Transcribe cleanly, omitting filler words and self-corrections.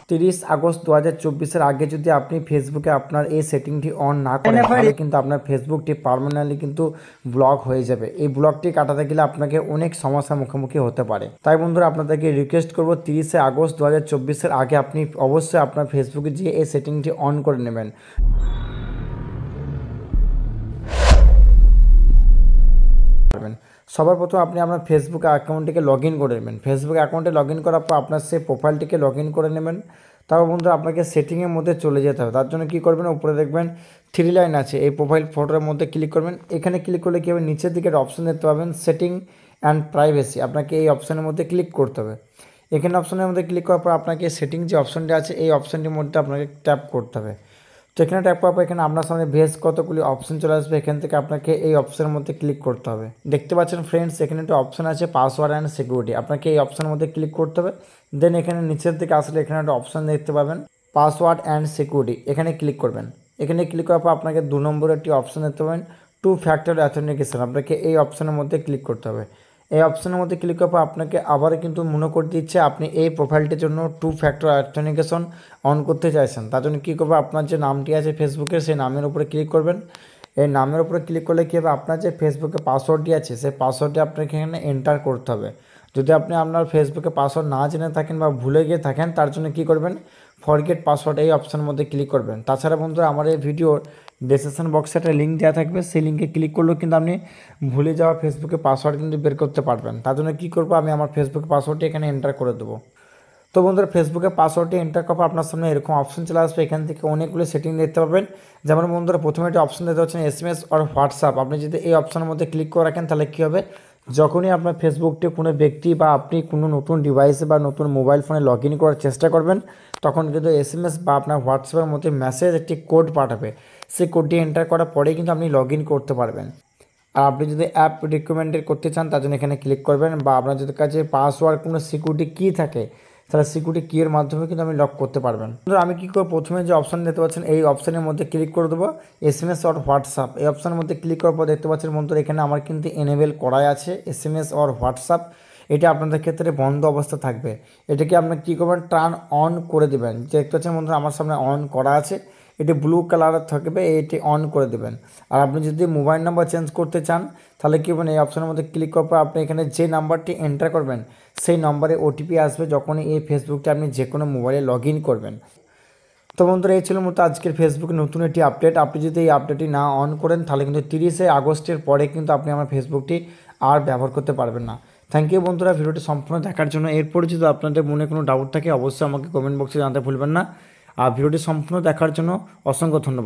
30 August 2024 আগে যদি আপনি ফেসবুকে আপনার এই সেটিংটি অন না করেন তাহলে কিন্তু আপনার ফেসবুকটি পার্মানেন্টলি কিন্তু ব্লক হয়ে যাবে। এই ব্লকটি কাটাতে গেলে আপনাকে অনেক সমস্যার মুখোমুখি হতে পারে। তাই বন্ধুরা আপনাদেরকে রিকোয়েস্ট করব 30 আগস্ট 2024 আগে আপনি অবশ্যই আপনার ফেসবুকে গিয়ে এই সেটিংটি অন করে নেবেন। সবার প্রথম আপনি আপনার ফেসবুক অ্যাকাউন্টটিকে লগ ইন করে নেবেন। ফেসবুক অ্যাকাউন্টে লগ ইন করার পর আপনার সেই প্রোফাইলটিকে লগ ইন করে নেবেন। তারপর বন্ধুরা আপনাকে সেটিংয়ের মধ্যে চলে যেতে হবে। তার জন্য কী করবেন, উপরে দেখবেন 3 লাইন আছে, এই প্রোফাইল ফটোর মধ্যে ক্লিক করবেন। এখানে ক্লিক করলে কী হবে, নিচের দিকে অপশন দেখতে পাবেন সেটিং অ্যান্ড প্রাইভেসি, আপনাকে এই অপশানের মধ্যে ক্লিক করতে হবে। এখানে অপশনের মধ্যে ক্লিক করার পর আপনাকে সেটিং যে অপশনটি আছে এই অপশানটির মধ্যে আপনাকে ট্যাপ করতে হবে। তো এখানে ট্যাপ করার পর এখানে আপনার সামনে বেশ কতগুলি অপশন চলে আসবে। এখান থেকে আপনাকে এই অপশনের মধ্যে ক্লিক করতে হবে। দেখতে পাচ্ছেন ফ্রেন্ডস, এখানে একটা অপশন আছে পাসওয়ার্ড অ্যান্ড সিকিউরিটি, আপনাকে এই অপশনের মধ্যে ক্লিক করতে হবে। দেন এখানে নিচের দিকে আসলে এখানে একটা অপশন দেখতে পাবেন পাসওয়ার্ড অ্যান্ড সিকিউরিটি, এখানে ক্লিক করবেন। এখানে ক্লিক করার পর আপনাকে 2 নম্বরের একটি অপশন দেখতে পাবেন 2 ফ্যাক্টর অথেন্টিকেশন, আপনাকে এই অপশনের মধ্যে ক্লিক করতে হবে। এই অপশনের মধ্যে ক্লিক করার পর আপনাকে আবার কিন্তু মনে করতে দিচ্ছে আপনি এই প্রোফাইলটির জন্য 2 ফ্যাক্টর অথেন্টিকেশন অন করতে চাইছেন। তার জন্য কী করবে, আপনার যে নামটি আছে ফেসবুকের সেই নামের উপরে ক্লিক করবেন। এই নামের উপরে ক্লিক করলে কী হবে, আপনার যে ফেসবুকে পাসওয়ার্ডটি আছে সেই পাসওয়ার্ডটি আপনাকে এখানে এন্টার করতে হবে। যদি আপনি আপনার ফেসবুকে পাসওয়ার্ড না জেনে থাকেন বা ভুলে গিয়ে থাকেন তার জন্য কী করবেন, ফরগেট পাসওয়ার্ড এই অপশানের মধ্যে ক্লিক করবেন। তাছাড়া বন্ধুরা আমার এই ভিডিওর ডেসক্রিপশন বক্সে একটা লিঙ্ক দেওয়া থাকবে, সেই লিঙ্কে ক্লিক করলেও কিন্তু আপনি ভুলে যাওয়া ফেসবুকে পাসওয়ার্ড কিন্তু বের করতে পারবেন। তার জন্য কী করবো, আমি আমার ফেসবুক পাসওয়ার্ডটি এখানে এন্টার করে দেবো। তো বন্ধুরা ফেসবুকে পাসওয়ার্ডটি এন্টার করার পর আপনার সামনে এরকম অপশন চলে আসবে। এখান থেকে অনেকগুলো সেটিং দেখতে পাবেন। যেমন বন্ধুরা প্রথমে একটা অপশন দেখতে পাচ্ছেন SMS আর হোয়াটসঅ্যাপ, আপনি যদি এই অপশনের মধ্যে ক্লিক করে রাখেন তাহলে কী হবে, যখনই আপনার ফেসবুকটি কোনো ব্যক্তি বা আপনি কোনো নতুন ডিভাইসে বা নতুন মোবাইল ফোনে লগ ইন করার চেষ্টা করবেন তখন কিন্তু SMS বা আপনার হোয়াটসঅ্যাপের মধ্যে মেসেজ একটি কোড পাঠাবে। সেই কোডটি এন্টার করার পরেই কিন্তু আপনি লগ ইন করতে পারবেন। আর আপনি যদি অ্যাপ রিকমেন্ডেড করতে চান তার জন্য এখানে ক্লিক করবেন, বা আপনার যদি কাছে পাসওয়ার্ড কোনো সিকিউরিটি কি থাকে তাহলে সিকিউরিটি কি এর মাধ্যমে কিন্তু আমি লক করতে পারবেন। আমি কী করব, প্রথমে যে অপশান দেখতে পাচ্ছেন এই অপশানের মধ্যে ক্লিক করে দেবো SMS অর হোয়াটসঅ্যাপ। এই অপশানের মধ্যে ক্লিক করার পর দেখতে পাচ্ছেন বন্ধুরা এখানে আমার কিন্তু এনেবেল করাই আছে SMS অর হোয়াটসঅ্যাপ, এটা আপনাদের ক্ষেত্রে বন্ধ অবস্থা থাকবে। এটাকে আপনার কী করবেন, টার্ন অন করে দেবেন। দেখতে পাচ্ছেন বন্ধুরা আমার সামনে অন করা আছে, এটি ব্লু কালারের থাকবে, এটি অন করে দেবেন। আর আপনি যদি মোবাইল নাম্বার চেঞ্জ করতে চান তাহলে কী করবেন, এই অপশানের মধ্যে ক্লিক করার পর আপনি এখানে যে নাম্বারটি এন্টার করবেন সেই নম্বরে OTP আসবে যখনই এই ফেসবুকটা আপনি যে কোনো মোবাইলে লগ ইন করবেন। তো বন্ধুরা এই ছিল মতো আজকের ফেসবুকে নতুন একটি আপডেট। আপনি যদি এই আপডেটটি না অন করেন তাহলে কিন্তু 30 আগস্টের পরে কিন্তু আপনি আমার ফেসবুকটি আর ব্যবহার করতে পারবেন না। থ্যাংক ইউ বন্ধুরা ভিডিওটি সম্পূর্ণ দেখার জন্য। এরপরে যদি আপনাদের মনে কোনো ডাউট থাকে অবশ্যই আমাকে কমেন্ট বক্সে জানাতে ভুলবেন না। আর ভিডিওটি সম্পূর্ণ দেখার জন্য অসংখ্য ধন্যবাদ।